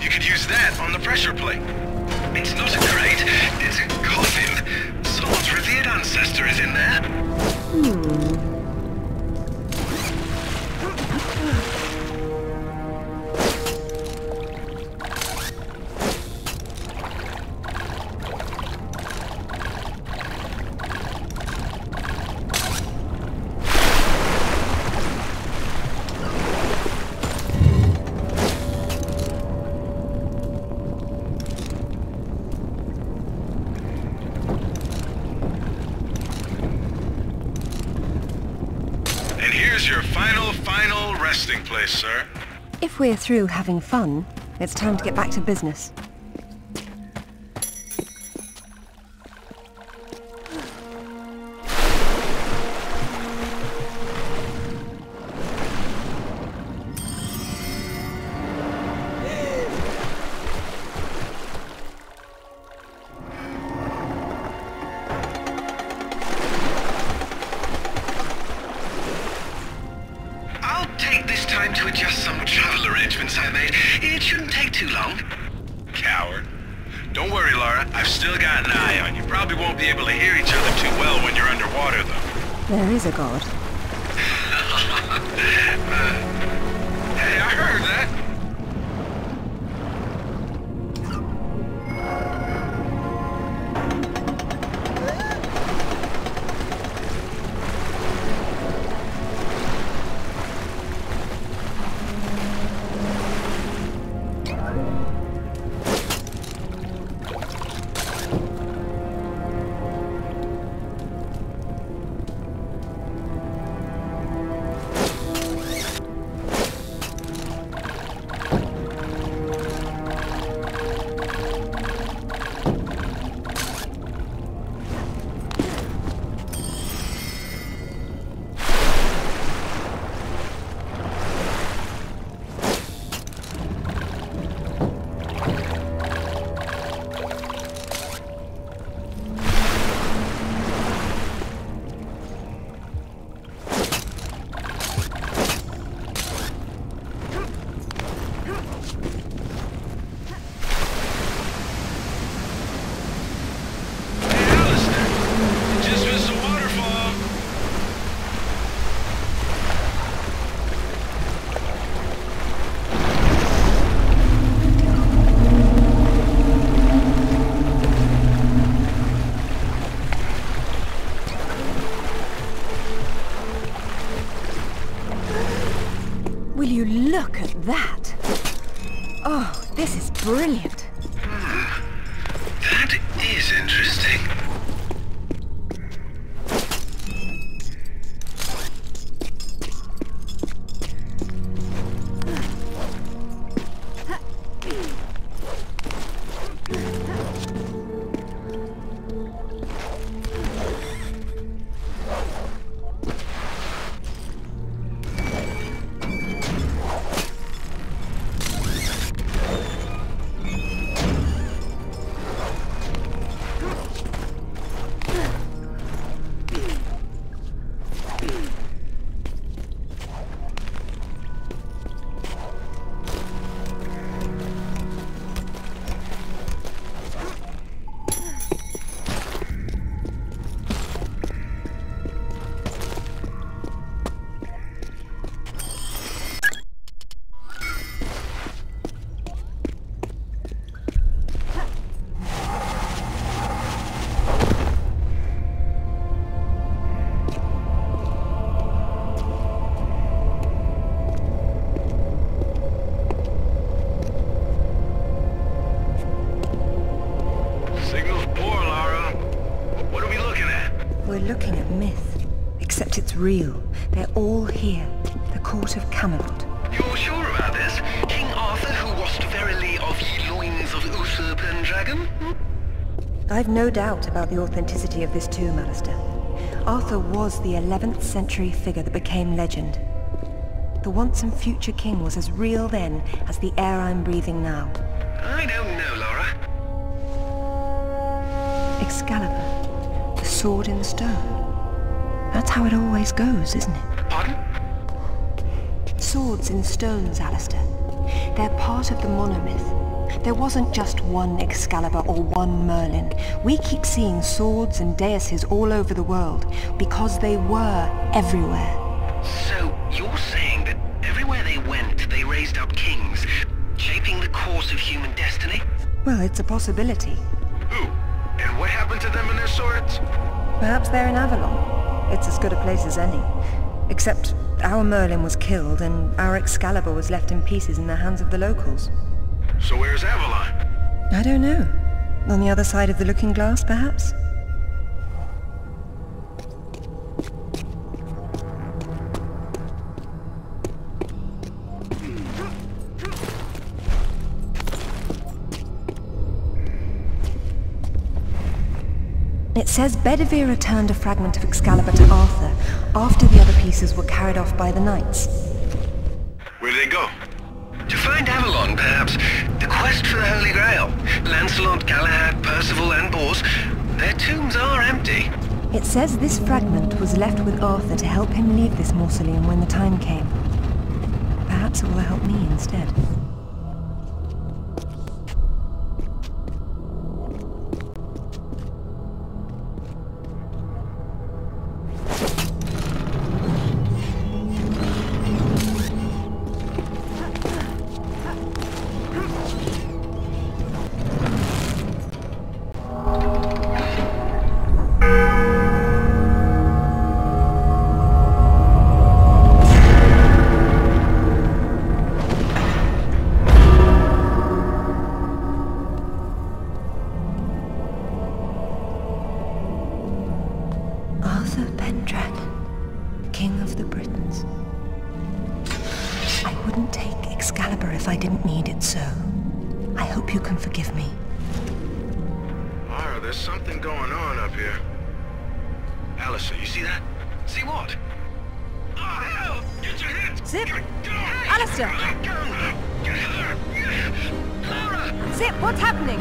You could use that on the pressure plate. It's not a crate, it's a coffin. Someone's revered ancestor is in there. Your final resting place, sir. If we're through having fun, it's time to get back to business. To adjust some travel arrangements I made. It shouldn't take too long. Coward. Don't worry, Lara. I've still got an eye on you. Probably won't be able to hear each other too well when you're underwater, though. There is a god. Hey, I heard that. Will you look at that? Oh, this is brilliant. That is interesting. Looking at myth, except it's real. They're all here. The court of Camelot. You're sure about this? King Arthur, who wast verily of ye loins of usurp and dragon? I've no doubt about the authenticity of this tomb, Alistair. Arthur was the 11th century figure that became legend. The once and future king was as real then as the air I'm breathing now. I don't know, Laura. Excalibur. The sword in stone. That's how it always goes, isn't it? Pardon? Swords in stones, Alistair. They're part of the monomyth. There wasn't just one Excalibur or one Merlin. We keep seeing swords and daises all over the world because they were everywhere. So, you're saying that everywhere they went, they raised up kings, shaping the course of human destiny? Well, it's a possibility. Who? And what happened to them and their swords? Perhaps they're in Avalon. It's as good a place as any. Except our Merlin was killed and our Excalibur was left in pieces in the hands of the locals. So where's Avalon? I don't know. On the other side of the looking glass, perhaps? It says Bedivere returned a fragment of Excalibur to Arthur after the other pieces were carried off by the knights. Where'd they go? To find Avalon, perhaps. The quest for the Holy Grail. Lancelot, Galahad, Percival, and Bors. Their tombs are empty. It says this fragment was left with Arthur to help him leave this mausoleum when the time came. Perhaps it will help me instead. King of the Britons. I wouldn't take Excalibur if I didn't need it so. I hope you can forgive me. Lara, there's something going on up here. Alistair, you see that? See what? Oh, hell! Get your hands! Zip! Go! Alistair! Get her! Lara! Zip, what's happening?